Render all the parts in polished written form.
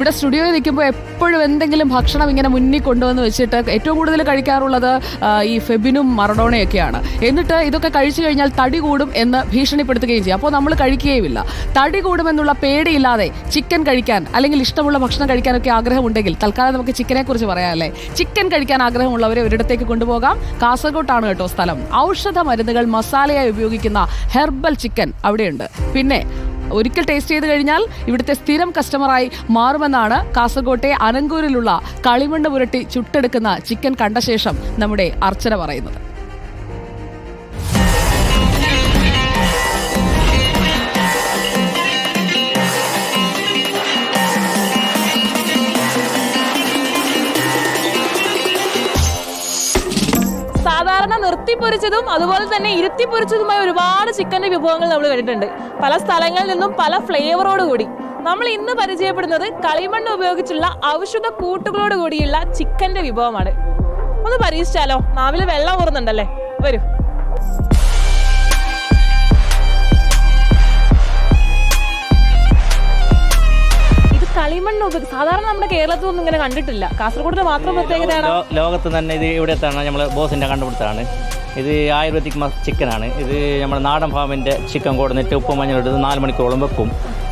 ഇവിടെ സ്റ്റുഡിയോയിൽ നിൽക്കുമ്പോൾ എപ്പോഴും എന്തെങ്കിലും ഭക്ഷണം ഇങ്ങനെ മുന്നിൽ കൊണ്ടുവന്ന് വെച്ചിട്ട് ഏറ്റവും കൂടുതൽ കഴിക്കാറുള്ളത് ഈ ഫെബിനും മറഡോണയൊക്കെയാണ്. എന്നിട്ട് ഇതൊക്കെ കഴിച്ചു കഴിഞ്ഞാൽ തടി കൂടും എന്ന് ഭീഷണിപ്പെടുത്തുകയും ചെയ്യും. അപ്പോൾ നമ്മൾ കഴിക്കുകയുമില്ല. തടി കൂടുമെന്നുള്ള പേടിയില്ലാതെ ചിക്കൻ കഴിക്കാൻ അല്ലെങ്കിൽ ഇഷ്ടമുള്ള ഭക്ഷണം കഴിക്കാനൊക്കെ ആഗ്രഹമുണ്ടെങ്കിൽ തൽക്കാലം നമുക്ക് ചിക്കനെ കുറിച്ച് പറയാം അല്ലേ. ചിക്കൻ കഴിക്കാൻ ആഗ്രഹമുള്ളവരെ ഒരിടത്തേക്ക് കൊണ്ടുപോകാം. കാസർഗോട്ടാണ് കേട്ടോ സ്ഥലം. ഔഷധ മരുന്നുകൾ മസാലയായി ഉപയോഗിക്കുന്ന ഹെർബൽ ചിക്കൻ അവിടെയുണ്ട്. പിന്നെ ഒരിക്കൽ ടേസ്റ്റ് ചെയ്ത് കഴിഞ്ഞാൽ ഇവിടുത്തെ സ്ഥിരം കസ്റ്റമറായി മാറുമെന്നാണ് കാസർഗോട്ടെ അനങ്കൂരിലുള്ള കളിമണ്ണ് പുരട്ടി ചുട്ടെടുക്കുന്ന ചിക്കൻ കണ്ട ശേഷം നമ്മുടെ അർച്ചന പറയുന്നത്. സാധാരണ നിർത്തിപ്പൊരിച്ചതും അതുപോലെ തന്നെ ഇരുത്തിപ്പൊരിച്ചതുമായ ഒരുപാട് ചിക്കൻ്റെ വിഭവങ്ങൾ നമ്മൾ കണ്ടിട്ടുണ്ട്. പല സ്ഥലങ്ങളിൽ നിന്നും പല ഫ്ലേവറോട് കൂടി. നമ്മൾ ഇന്ന് പരിചയപ്പെടുന്നത് കളിമണ്ണ് ഉപയോഗിച്ചുള്ള ഔഷധ കൂട്ടുകളോട് കൂടിയുള്ള ചിക്കൻ്റെ വിഭവമാണ്. ഒന്ന് പരീക്ഷിച്ചാലോ? നാവിൽ വെള്ളം ഊറുന്നുണ്ടല്ലേ. വരൂ. കളിമണ്ണ് സാധാരണ നമ്മുടെ കേരളത്തിലൊന്നും ഇങ്ങനെ കണ്ടിട്ടില്ല. കാസർഗോഡിന് മാത്രം പ്രത്യേകതയാണ്. ലോകത്ത് തന്നെ ഇത് ഇവിടെ എത്താണ് നമ്മൾ ബോസിൻ്റെ കണ്ടുപിടുത്താണ്. ഇത് ആയുർവേദിക് ചിക്കനാണ്. ഇത് നമ്മുടെ നാടൻ ഫാമിൻ്റെ ചിക്കൻ കൊടുന്നിട്ട് ഉപ്പ് മഞ്ഞളിട്ട് 4 മണിക്കൂറോളം വെക്കും.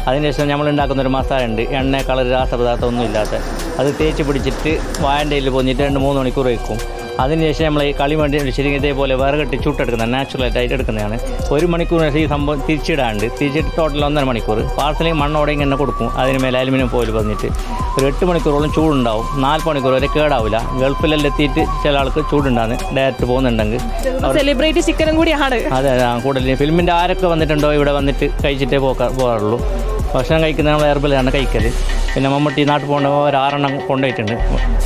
അതിനുശേഷം നമ്മൾ ഉണ്ടാക്കുന്നൊരു മസാല ഉണ്ട്, എണ്ണ കളർ രാസപദാർത്ഥം ഒന്നും ഇല്ലാത്ത. അത് തേച്ച് പിടിച്ചിട്ട് വാഴൻ്റെ ഇല പൊന്നിട്ട് 2-3 മണിക്കൂർ വയ്ക്കും. അതിനുശേഷം നമ്മൾ ഈ കളിമണ്ണ് ശരി ഇതേപോലെ വിറകിട്ട് ചുട്ടെടുക്കുന്നത് നാച്ചുറലായിട്ട് എടുക്കുന്നതാണ്. 1 മണിക്കൂറിന് ഈ സംഭവം തിരിച്ചിട്ട് ടോട്ടൽ 1.5 മണിക്കൂർ പാർസലിൽ മണ്ണോടെ ഇങ്ങനെ കൊടുക്കും. അതിന് മേലെ അലുമിനിയം ഫോയിൽ വന്നിട്ട് ഒരു 8 മണിക്കൂറോളം ചൂടുണ്ടാവും. 4 മണിക്കൂർ വരെ കേടാവില്ല. ഗൾഫിലെല്ലാം എത്തിയിട്ട് ചില ആൾക്ക് ചൂടുണ്ടാകുന്നു ഡയറക്റ്റ് പോകുന്നുണ്ടെങ്കിൽ. സെലിബ്രിറ്റി ചിക്കനും കൂടിയാണ്. അതെ, കൂടുതൽ ഫിലിമിൻ്റെ ആരൊക്കെ വന്നിട്ടുണ്ടോ ഇവിടെ വന്നിട്ട് കഴിച്ചിട്ടേ പോകാറുള്ളൂ. ഭക്ഷണം കഴിക്കുന്ന നമ്മൾ ഹെർബലാണ് കഴിക്കൽ. പിന്നെ മമ്മൂട്ടി നാട്ടിൽ പോകേണ്ട ഒരു 6 കൊണ്ടുപോയിട്ടുണ്ട്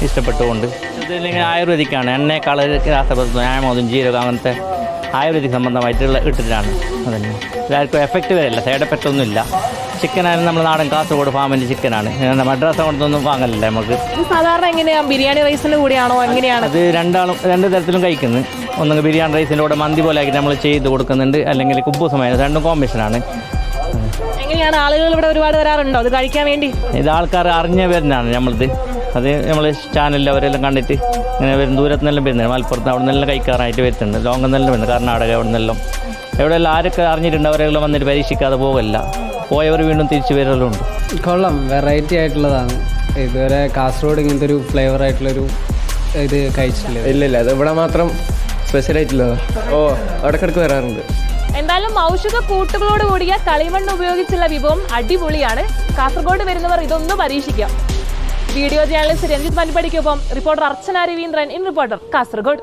ഇഷ്ടപ്പെട്ടുകൊണ്ട്. ഇതിലിങ്ങനെ ആയുർവേദിക്കാണ്. എണ്ണ കളർ രാസപദാർത്ഥം ആമോദം ജീരകം അങ്ങനത്തെ ആയുർവേദിക് സംബന്ധമായിട്ടുള്ള ഇട്ടിട്ടാണ്. അതന്നെ എല്ലാവർക്കും എഫക്റ്റ് വരില്ല, സൈഡ് എഫക്റ്റ് ഒന്നും ഇല്ല. ചിക്കനായാലും നമ്മൾ നാടൻ കാസർഗോഡ് ഫാമിൻ്റെ ചിക്കനാണ്. മദ്രാസ കൊണ്ടൊന്നും വാങ്ങലില്ല നമുക്ക്. സാധാരണ എങ്ങനെയാണ്? ബിരിയാണി റൈസിൻ്റെ കൂടെയാണോ? എങ്ങനെയാണ്? അത് രണ്ട് തരത്തിലും കഴിക്കുന്നത്. ഒന്നെങ്കിൽ ബിരിയാണി റൈസിൻ്റെ കൂടെ മന്തി പോലെ ആക്കി നമ്മൾ ചെയ്ത് കൊടുക്കുന്നുണ്ട്, അല്ലെങ്കിൽ കുബൂസുമായി. രണ്ടും കോമ്പിനേഷനാണ്. എങ്ങനെയാണ്? ആളുകൾ ഇവിടെ ഒരുപാട് വരാറുണ്ടോ അത് കഴിക്കാൻ വേണ്ടി? ഇത് ആൾക്കാർ അറിഞ്ഞ വരുന്നതാണ് നമ്മളത്. അത് നമ്മൾ ചാനലിൽ അവരെല്ലാം കണ്ടിട്ട് ഇങ്ങനെ വരും. ദൂരത്തു നിന്നെല്ലാം വരുന്നത്, മലപ്പുറത്ത് അവിടെ നിന്നെല്ലാം കഴിക്കാറായിട്ട് വരുന്നുണ്ട്. ലോകം നിന്നെല്ലാം വരുന്നത്, കർണാടക അവിടെ നിന്നെല്ലാം. എവിടെയെല്ലാം ആരൊക്കെ അറിഞ്ഞിട്ടുണ്ട് അവരെല്ലാം വന്നിട്ട് പരീക്ഷിക്കാതെ പോകല്ല. പോയവർ വീണ്ടും തിരിച്ചു വരലുണ്ട്. കൊള്ളാം, വെറൈറ്റി ആയിട്ടുള്ളതാണ്. ഇതുവരെ കാസർഗോഡ് ഇങ്ങനത്തെ ഒരു ഫ്ലേവർ ആയിട്ടുള്ളൊരു ഇത് കഴിച്ചിട്ടില്ല. ഇല്ല, അത് ഇവിടെ മാത്രം സ്പെഷ്യൽ ആയിട്ടുള്ളതാണ്. ഇടയ്ക്കിടയ്ക്ക് വരാറുണ്ട്. എന്തായാലും ഔഷധ കൂട്ടുകളോട് കൂടിയ കളിമണ്ണ് ഉപയോഗിച്ചുള്ള വിഭവം അടിപൊളിയാണ്. കാസർഗോഡ് വരുന്നവർ ഇതൊന്ന് പരീക്ഷിക്കാം. വീഡിയോ ജേർണലിസ്റ്റ് രഞ്ജിത്ത് മൽപ്പടിക്കൊപ്പം reporter Archana Raveendran in reporter Kasaragod.